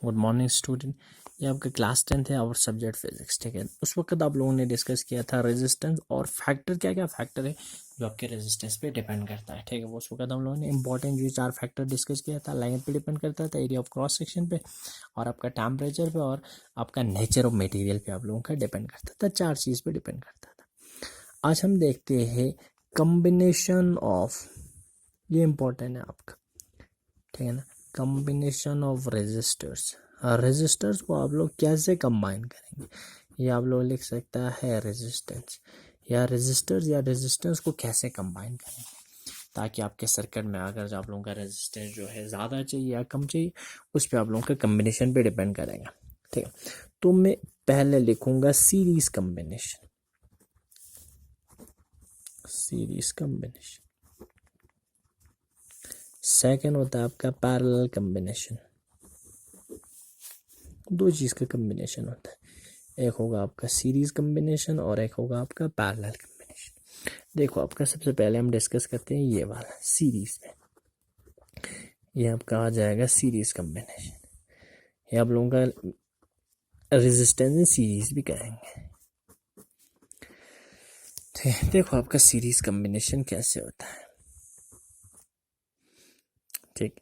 Good morning student. ये आपका class 10th है और सब्जेक्ट फिजिक्स, ठीक है। उस वक्त आप लोगों ने डिस्कस किया था रेजिस्टेंस और फैक्टर, क्या क्या फैक्टर है जो आपके रेजिस्टेंस पे डिपेंड करता है, ठीक है। वो उस वक्त हम लोगों ने इंपॉर्टेंट जो 4 फैक्टर डिस्कस किया था। लेंथ पे डिपेंड करता था, एरिया ऑफ क्रॉस सेक्शन पे, और आपका टेम्परेचर पे, और आपका नेचर ऑफ मटेरियल पे आप लोगों का डिपेंड करता था। 4 चीज़ पे डिपेंड करता था। आज हम देखते हैं कम्बिनेशन ऑफ, ये इंपॉर्टेंट है आपका, ठीक है ना। कम्बिनेशन ऑफ रेजिस्टर्स, रेजिस्टर्स को आप लोग कैसे कंबाइन करेंगे, ये आप लोग लिख सकता है रेजिस्टेंस, या रेजिस्टर्स या रेजिस्टेंस को कैसे कंबाइन करेंगे, ताकि आपके सर्किट में अगर आप लोगों का रेजिस्टेंस जो है ज़्यादा चाहिए या कम चाहिए, उस पर आप लोगों का कम्बिनेशन पे डिपेंड करेगा, ठीक है। तो मैं पहले लिखूंगा series combination, series combination. Second होता है आपका पैरेलल कम्बिनेशन, दो चीज़ का कम्बिनेशन होता है, एक होगा आपका सीरीज कम्बिनेशन और एक होगा आपका पैरेलल कम्बिनेशन। देखो आपका सबसे पहले हम डिस्कस करते हैं ये वाला सीरीज में, ये आपका आ जाएगा सीरीज कम्बिनेशन। ये आप लोगों का रेजिस्टेंस सीरीज भी कहेंगे, ठीक है। देखो आपका सीरीज कम्बिनेशन कैसे होता है, ठीक।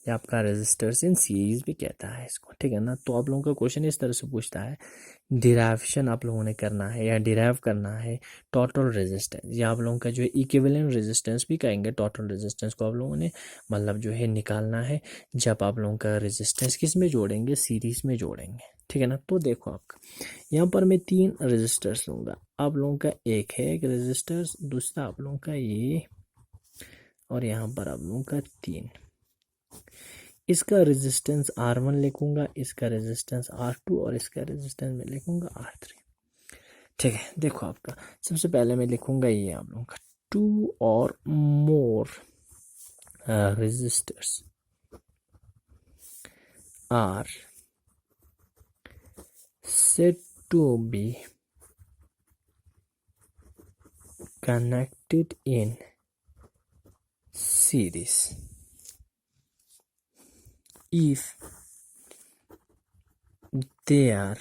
ये आपका रेजिस्टर्स इन सीरीज भी कहता है इसको, ठीक है ना। तो आप लोगों का क्वेश्चन इस तरह से पूछता है, डिराइवेशन आप लोगों ने करना है या डिराइव करना है टोटल रेजिस्टेंस, या आप लोगों का जो है इक्विवेलेंट रेजिस्टेंस भी कहेंगे। टोटल रेजिस्टेंस को आप लोगों ने मतलब जो है निकालना है जब आप लोगों का रेजिस्टेंस किस में जोड़ेंगे, सीरीज में जोड़ेंगे, ठीक है ना। तो देखो आपका यहाँ पर मैं 3 रेजिस्टर्स लूँगा। आप लोगों का एक है एक रेजिस्टर्स, दूसरा आप लोगों का ये, और यहाँ पर आप लोगों का 3। इसका रेजिस्टेंस R1 लिखूंगा, इसका रेजिस्टेंस R2 और इसका रेजिस्टेंस मैं लिखूंगा R3, ठीक है। देखो आपका सबसे पहले मैं लिखूंगा ये आप लोगों का 2 और more resistors are said to be connected in series if they are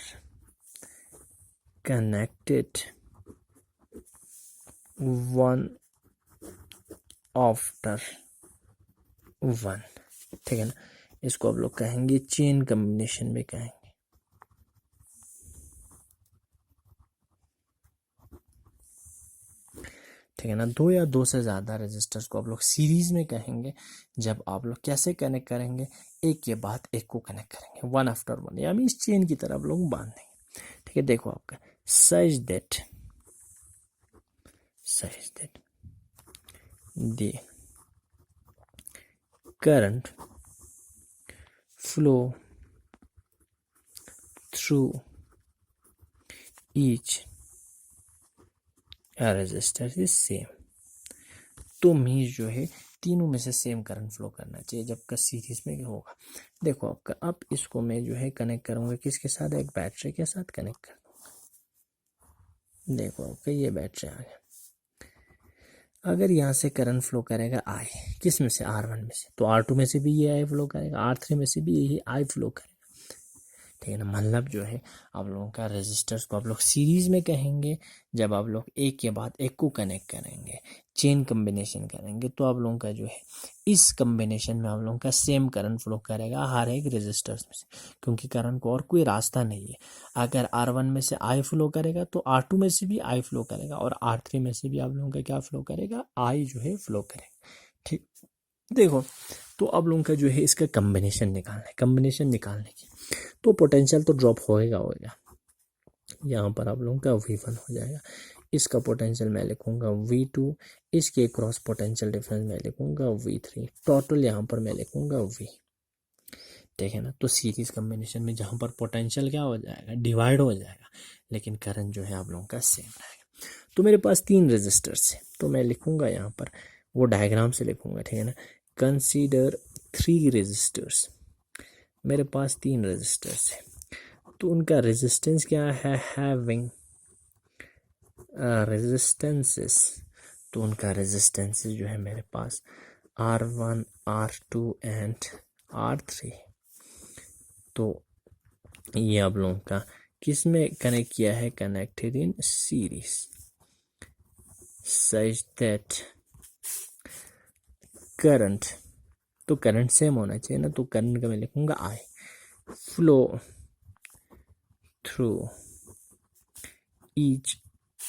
connected one after one, ठीक है ना। इसको आप लोग कहेंगे चेन कम्बिनेशन में कहेंगे, ठीक है ना। 2 या 2 से ज़्यादा रेजिस्टर्स को आप लोग सीरीज में कहेंगे जब आप लोग कैसे कनेक्ट करेंगे, एक के बाद एक को कनेक्ट करेंगे वन आफ्टर वन, यानी इस चेन की तरह आप लोग बांधेंगे, ठीक है। देखो आपका such that the current flow through each resistor is same. तो मीन्स जो है तीनों में से सेम करंट फ्लो करना चाहिए जब का सीरीज में होगा। देखो आपका अब इसको मैं जो है कनेक्ट करूंगा किसके साथ, एक बैटरी के साथ कनेक्ट कर दूंगा। देखो आपका ये बैटरी आ गया। अगर यहाँ से करंट फ्लो करेगा आई, किस में से, R1 में से, तो R2 में से भी ये आई फ्लो करेगा, R3 में से भी यही आई फ्लो करेगा, ठीक है ना। मतलब जो है आप लोगों का रेजिस्टर्स को आप लोग सीरीज में कहेंगे जब आप लोग एक के बाद एक को कनेक्ट करेंगे, चेन कम्बिनेशन करेंगे, तो आप लोगों का जो है इस कम्बिनेशन में आप लोगों का सेम करंट फ्लो करेगा हर एक रेजिस्टर्स में से, क्योंकि करंट को और कोई रास्ता नहीं है। अगर R1 में से आई फ्लो करेगा तो R2 में से भी आई फ्लो करेगा, और R3 में से भी आप लोगों का क्या फ्लो करेगा, आई जो है फ्लो करेगा, ठीक। देखो तो आप लोगों का जो है इसका कम्बिनेशन निकालना है। कम्बिनेशन निकालने की तो पोटेंशियल तो ड्रॉप होएगा। यहाँ पर आप लोगों का V1 हो जाएगा, इसका पोटेंशियल मैं लिखूंगा V2, इसके क्रॉस पोटेंशियल डिफरेंस मैं लिखूंगा V3, टोटल यहाँ पर मैं लिखूंगा V, ठीक है ना। तो सीरीज कम्बिनेशन में जहाँ पर पोटेंशियल क्या हो जाएगा, डिवाइड हो जाएगा, लेकिन करंट जो है आप लोगों का सेम रहेगा। तो मेरे पास 3 रेजिस्टर्स है, तो मैं लिखूंगा यहाँ पर वो डायग्राम से लिखूंगा, ठीक है ना। कंसीडर 3 रेजिस्टर्स, मेरे पास 3 रेजिस्टर्स है, तो उनका रेजिस्टेंस क्या है, हैविंग रेजिस्टेंसेस, तो उनका रेजिस्टेंसेस जो है मेरे पास R1, R2 एंड R3, तो ये आप लोगों का किस में कनेक्ट किया है, connected in series such that current, तो करंट सेम होना चाहिए ना, तो करंट का मैं लिखूंगा आई, फ्लो थ्रू ईच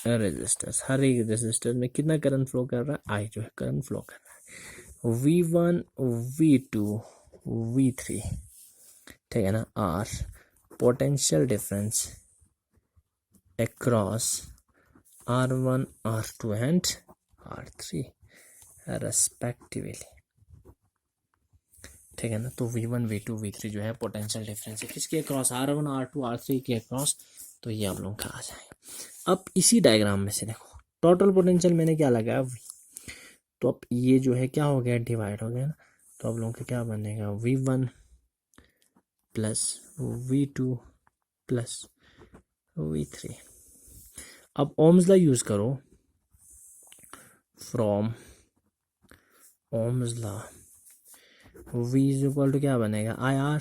रेजिस्टेंस, हर एक रेजिस्टर में कितना करंट फ्लो कर रहा है, आई जो है करंट फ्लो कर रहा है। V1 V2 V3, ठीक है ना, are potential difference across R1 R2 and R3 respectively, ठीक है ना। तो V1 V2 V3 जो है पोटेंशियल डिफरेंस है किसके अक्रॉस, R1 R2 R3 के अक्रॉस, तो ये आप लोगों का आ जाएगा। अब इसी डायग्राम में से देखो टोटल पोटेंशियल मैंने क्या लगाया V, तो अब ये जो है क्या हो गया, डिवाइड हो गया ना, तो आप लोगों का क्या बनेगा, V1 plus V2 plus V3। अब ओम्स लॉ यूज करो, from Ohm's law V is equal to क्या बनेगा, आई आर,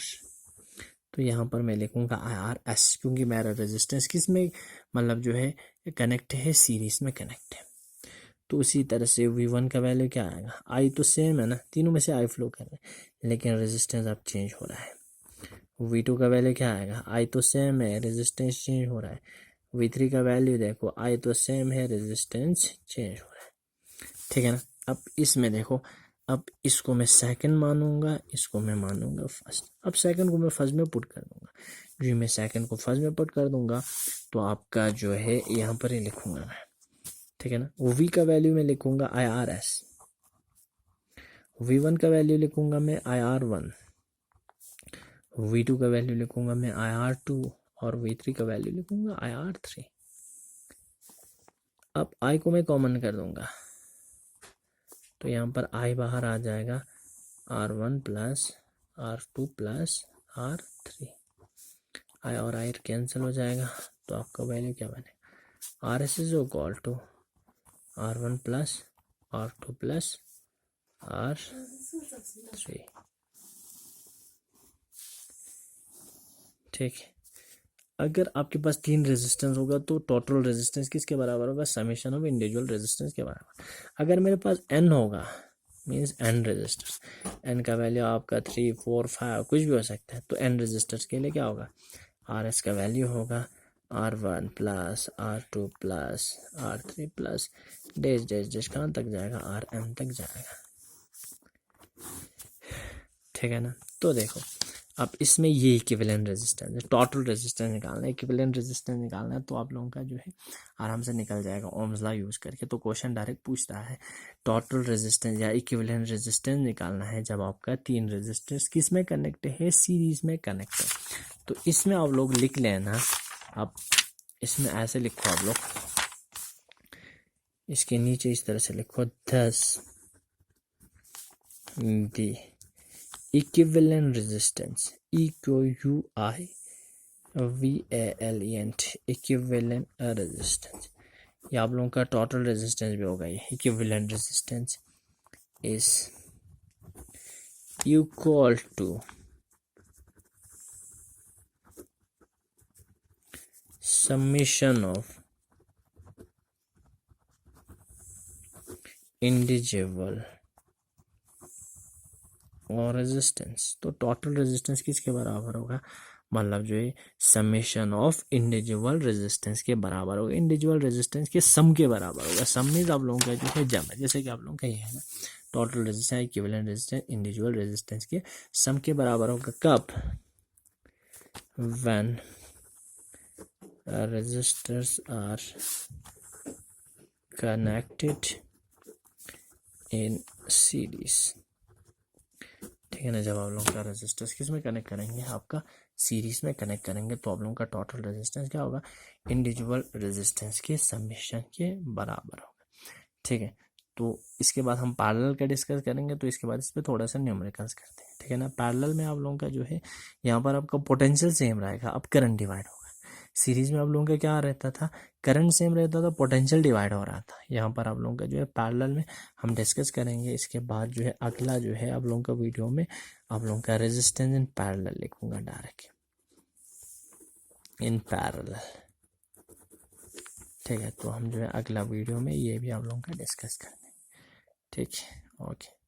तो यहाँ पर मैं लिखूंगा आई आर एस, क्योंकि मेरा रेजिस्टेंस किस में मतलब जो है कनेक्ट है, सीरीज में कनेक्ट है। तो उसी तरह से V1 का वैल्यू क्या आएगा, आई तो सेम है ना, तीनों में से आई फ्लो कर रहे हैं, लेकिन रेजिस्टेंस अब चेंज हो रहा है। V2 का वैल्यू क्या आएगा, आई तो सेम है, रेजिस्टेंस चेंज हो रहा है। V3 का वैल्यू देखो, आई तो सेम है, रेजिस्टेंस चेंज हो रहा है, ठीक है ना। अब इसमें देखो, अब इसको मैं सेकंड मानूंगा, इसको मैं मानूंगा फर्स्ट। अब सेकंड को मैं फर्स्ट में पुट कर दूंगा, जी मैं सेकंड को फर्स्ट में पुट कर दूंगा, तो आपका जो है यहाँ पर ही लिखूंगा मैं, ठीक है ना। V का वैल्यू मैं लिखूंगा आई आर एस, V1 का वैल्यू लिखूंगा मैं आई आर वन, V2 का वैल्यू लिखूंगा मैं आई आर टू, और V3 का वैल्यू लिखूंगा आई आर थ्री। अब आई को मैं कॉमन कर दूंगा, तो यहाँ पर आई बाहर आ जाएगा, R1 plus R2 plus R3, आई और आई कैंसिल हो जाएगा, तो आपका वैल्यू क्या बनेगा, R S is equal to R1 plus R2 plus R3, ठीक है। अगर आपके पास तीन रेजिस्टेंस होगा तो टोटल रेजिस्टेंस किसके बराबर होगा, समेशन ऑफ इंडिविजुअल रेजिस्टेंस के बराबर। अगर मेरे पास n होगा, मीन्स n रेजिस्टर्स, n का वैल्यू आपका 3 4 5 कुछ भी हो सकता है, तो n रेजिस्टर्स के लिए क्या होगा, आर एस का वैल्यू होगा R1 plus R2 plus R3 plus dash dash dash कहाँ तक जाएगा, Rm तक जाएगा, ठीक है ना। तो देखो अब इसमें ये इक्विवेलेंट रेजिस्टेंस है, टोटल रेजिस्टेंस निकालना है, इक्विवेलेंट रेजिस्टेंस निकालना है, तो आप लोगों का जो है आराम से निकल जाएगा ओम्स लॉ यूज करके। तो क्वेश्चन डायरेक्ट पूछता है टोटल रेजिस्टेंस या इक्विवेलेंट रेजिस्टेंस निकालना है जब आपका तीन रेजिस्टेंस किस में कनेक्ट है, सीरीज में कनेक्ट है। तो इसमें आप लोग लिख लेना, आप इसमें ऐसे लिखो, आप लोग इसके नीचे इस तरह से लिखो, 10 दी equivalent resistance, EQUIVALENT equivalent resistance, ये आप लोगों का टोटल रेजिस्टेंस भी होगा। ये equivalent resistance is equal to summation of individual और रेजिस्टेंस। तो टोटल रेजिस्टेंस किसके बराबर होगा, मतलब जो है समेशन ऑफ इंडिविजुअल रेजिस्टेंस के बराबर होगा, इंडिविजुअल रेजिस्टेंस के सम के बराबर होगा। सम मीन्स आप लोगों का जो है जम है, जैसे कि आप लोगों का ये है ना, total resistance equivalent resistance individual resistance के सम के बराबर होगा। कब, when resistors are connected in series, ठीक है ना। जब आप लोगों का रेजिस्टेंस किस में कनेक्ट करेंगे, आपका सीरीज में कनेक्ट करेंगे, तो आप लोगों का टोटल रेजिस्टेंस क्या होगा, इंडिविजुअल रेजिस्टेंस के समेशन के बराबर होगा, ठीक है। तो इसके बाद हम पैरेलल का डिस्कस करेंगे, तो इसके बाद इस पर थोड़ा सा न्यूमेरिकल्स करते हैं, ठीक है ना। पैरेलल में आप लोगों का जो है यहाँ पर आपका पोटेंशियल सेम रहेगा, अब करंट डिवाइड होगा, सीरीज में आप लोगों का क्या रहता था, करंट सेम रहता था, पोटेंशियल डिवाइड हो रहा था। यहाँ पर आप लोगों का जो है पैरेलल में हम डिस्कस करेंगे। इसके बाद जो है अगला जो है आप लोगों का वीडियो में आप लोगों का रेजिस्टेंस इन पैरेलल लिखूंगा डायरेक्ट इन पैरेलल। ठीक है, तो हम जो है अगला वीडियो में ये भी आप लोगों का डिस्कस करेंगे। ठीक है, ओके।